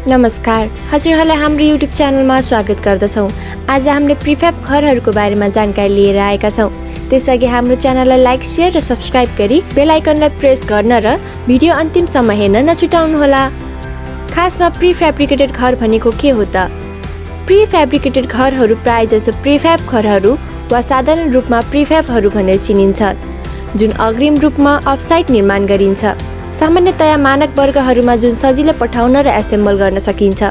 नमस्कार, हजुरहरूलाई हाम्रो युट्युब च्यानलमा स्वागत गर्दछौँ। आज हामीले प्रिफ्याब घरहरूको बारेमा जानकारी लिएर आएका छौँ। त्यसअघि हाम्रो च्यानललाई लाइक, शेयर र सब्स्क्राइब गरी बेल आइकनलाई प्रेस गर्न र भिडियो अन्तिमसम्म हेर्न नछुटाउनुहोला। खासमा प्रिफ्याब्रिकेटेड घर भनेको के हो त? प्रिफ्याब्रिकेटेड घरहरू प्रायजसो प्रिफ्याब घरहरू वा साधारण रूपमा प्रिफ्याबहरू भनेर चिनिन्छ, जुन अग्रिम रूपमा अफसाइट निर्माण गरिन्छ। सामान्यतया मानक वर्गहरूमा जुन सजिलै पठाउन र एसेम्बल गर्न सकिन्छ।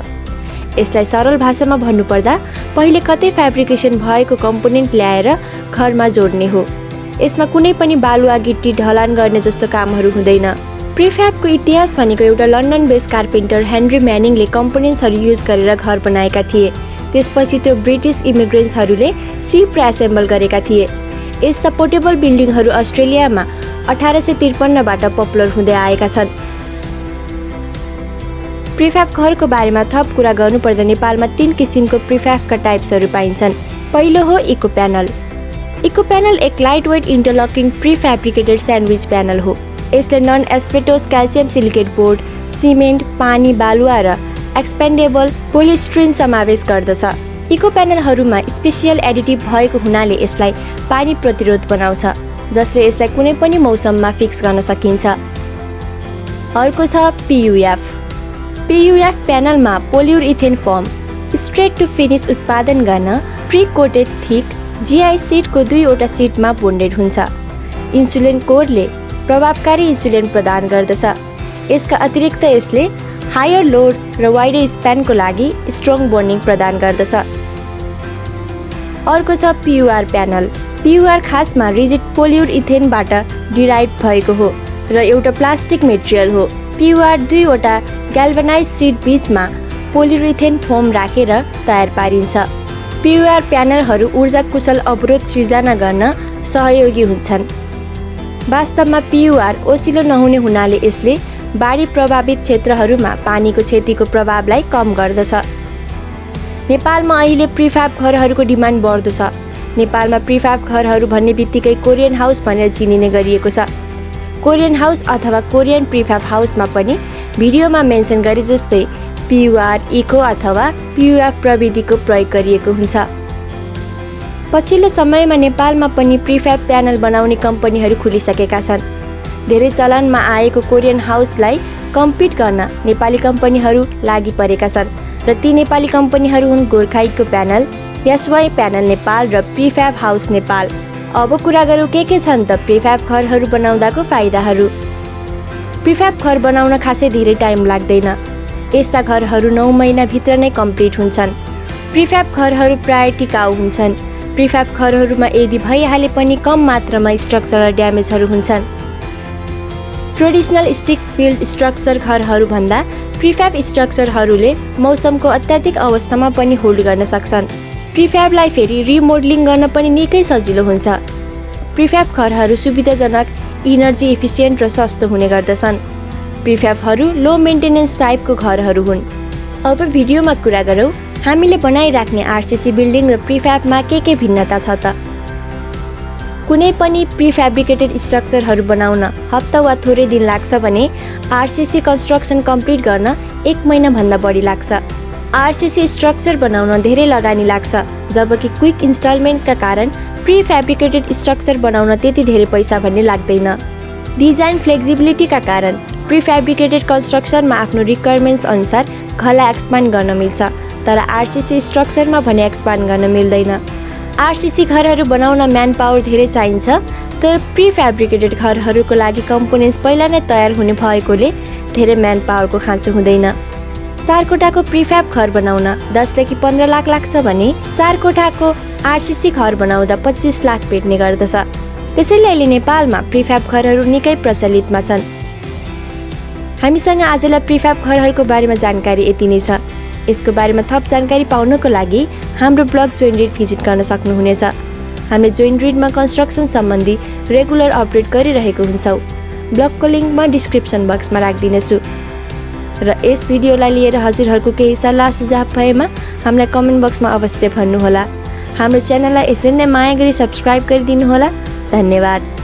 यसलाई सरल भाषामा भन्नुपर्दा पहिले कतै फ्याब्रिकेसन भएको कम्पोनेन्ट ल्याएर घरमा जोड्ने हो। यसमा कुनै पनि बालुवा, गिट्टी, ढलान गर्ने जस्तो कामहरू हुँदैन। प्रिफ्याबको इतिहास भनेको एउटा लन्डन बेस्ड कार्पेन्टर हेनरी म्यानिङले कम्पोनेन्ट्सहरू युज गरेर घर बनाएका थिए। त्यसपछि त्यो ब्रिटिस इमिग्रेन्ट्सहरूले सिप र एसेम्बल गरेका थिए। यस्ता पोर्टेबल बिल्डिङहरू अस्ट्रेलियामा 1853बाट पपुलर हुँदै आएका छन्। प्रिफ्याब घरको बारेमा थप कुरा गर्नुपर्दा नेपालमा 3 किसिमको प्रिफ्याबका टाइप्सहरू पाइन्छन्। पहिलो हो इको प्यानल। इको प्यानल एक lightweight interlocking prefabricated sandwich panel हो। यसले non asbestos calcium silicate board, cement, पानी, बालुवा र एक्सपेन्डेबल पोलिस्ट्रिन समावेश गर्दछ। इको प्यानलहरूमा स्पेसियल एडिटिभ भएको हुनाले यसलाई पानी प्रतिरोध बनाउँछ, जसले यसलाई कुनै पनि मौसममा फिक्स गर्न सकिन्छ। अर्को छ PUF। PUF प्यानलमा polyurethane foam straight to finish उत्पादन गर्न प्री कोटेड थिक GI सिटको 2वटा सिटमा बोन्डेड हुन्छ। इन्सुलेन कोरले प्रभावकारी इन्सुलेन प्रदान गर्दछ। यसका अतिरिक्त यसले हायर लोड र वाइडर स्प्यानको लागि स्ट्रङ बोन्डिङ प्रदान गर्दछ। अर्को छ PUR प्यानल। PUR खासमा रिजिड पोलियुरिथेनबाट डिराइभ भएको हो र एउटा प्लास्टिक मेटेरियल हो। PUR 2वटा ग्याल्भनाइज सिट बीचमा पोलियुरिथेन फोम राखेर तयार पारिन्छ। PUR प्यानलहरू ऊर्जा कुशल अवरोध सिर्जना गर्न सहयोगी हुन्छन्। वास्तवमा PUR ओसिलो नहुने हुनाले यसले बाढी प्रभावित क्षेत्रहरूमा पानीको क्षतिको प्रभावलाई कम गर्दछ। नेपालमा अहिले प्रिफ्याब घरहरूको डिमान्ड बढ्दो छ। नेपालमा प्रिफ्याब घरहरू भन्ने बित्तिकै कोरियन हाउस भनेर चिनिने गरिएको छ। कोरियन हाउस अथवा कोरियन प्रिफ्याब हाउसमा पनि भिडियोमा मेन्सन गरे जस्तै PUR, इको अथवा PUF प्रविधिको प्रयोग गरिएको हुन्छ। पछिल्लो समयमा नेपालमा पनि प्रिफ्याब प्यानल बनाउने कम्पनीहरू खुलिसकेका छन्। धेरै चलनमा आएको कोरियन हाउसलाई कम्पिट गर्न नेपाली कम्पनीहरू लागि परेका छन् र ती नेपाली कम्पनीहरू हुन् Gorkha eco panel, SY panel Nepal र प्रिफ्याब हाउस नेपाल। अब कुरा गरौँ के छन् त प्रिफ्याब घरहरू बनाउँदाको फाइदाहरू। प्रिफ्याब घर बनाउन खासै धेरै टाइम लाग्दैन। यस्ता घरहरू 9 महिनाभित्र नै कम्प्लिट हुन्छन्। प्रिफ्याब घरहरू प्राय टिकाउ हुन्छन्। प्रिफ्याब घरहरूमा यदि भइहाले पनि कम मात्रामा स्ट्रक्चरल ड्यामेजहरू हुन्छन्। ट्रेडिसनल स्टिक बिल्ड स्ट्रक्चर घरहरू भन्दा प्रिफ्याब स्ट्रक्चरहरूले मौसमको अत्याधिक अवस्थामा पनि होल्ड गर्न सक्छन्। प्रिफ्याबलाई फेरि रिमोडलिङ गर्न पनि निकै सजिलो हुन्छ। प्रिफ्याब घरहरू सुविधाजनक, इनर्जी इफिसियन्ट र सस्तो हुने गर्दछन्। प्रिफ्याबहरू लो मेन्टेनेन्स टाइपको घरहरू हुन्। अब भिडियोमा कुरा गरौँ हामीले बनाइराख्ने R.C.C बिल्डिङ र प्रिफ्याबमा के भिन्नता छ त? कुनै पनि प्रिफ्याब्रिकेटेड स्ट्रक्चरहरू बनाउन हप्ता वा थोरै दिन लाग्छ भने R.C.C कन्स्ट्रक्सन कम्प्लिट गर्न 1 महिनाभन्दा बढी लाग्छ। R.C.C स्ट्रक्चर बनाउन धेरै लगानी लाग्छ, जबकि क्विक इन्स्टलमेन्टका कारण प्रिफ्याब्रिकेटेड स्ट्रक्चर बनाउन त्यति धेरै पैसा भन्ने लाग्दैन। डिजाइन फ्लेक्सिबिलिटीका कारण प्रिफ्याब्रिकेटेड कन्स्ट्रक्सनमा आफ्नो रिक्वायरमेन्ट्स अनुसार घरलाई एक्सपान्ड गर्न मिल्छ, तर R.C.C स्ट्रक्चरमा भने एक्सपान्ड गर्न मिल्दैन। R.C.C घरहरू बनाउन म्यान पावर धेरै चाहिन्छ, तर प्रिफ्याब्रिकेटेड घरहरूको लागि कम्पोनेन्ट्स पहिला नै तयार हुने भएकोले धेरै म्यान पावरको खाँचो हुँदैन। 4 कोठाको प्रिफ्याब घर बनाउन 10 देखि 15 लाख लाग्छ भने 4 कोठाको R.C.C घर बनाउँदा 25 लाख भेट्ने गर्दछ। त्यसैले अहिले नेपालमा प्रिफ्याब घरहरू निकै प्रचलितमा छन्। हामीसँग आजलाई प्रिफ्याब घरहरूको बारेमा जानकारी यति नै छ। यसको बारेमा थप जानकारी पाउनको लागि हाम्रो ब्लग जोइनरिड भिजिट गर्न सक्नुहुनेछ। हामीले जोइनरिडमा कन्स्ट्रक्सन सम्बन्धी रेगुलर अपडेट गरिरहेको हुन्छौँ। ब्लगको लिङ्क म डिस्क्रिप्सन बक्समा राखिदिनेछु र यस भिडियोलाई लिएर हजुरहरूको केही सल्लाह सुझाव भएमा हामीलाई कमेन्ट बक्समा अवश्य भन्नुहोला। हाम्रो च्यानललाई यसरी नै माया गरी सब्स्क्राइब गरिदिनुहोला। धन्यवाद।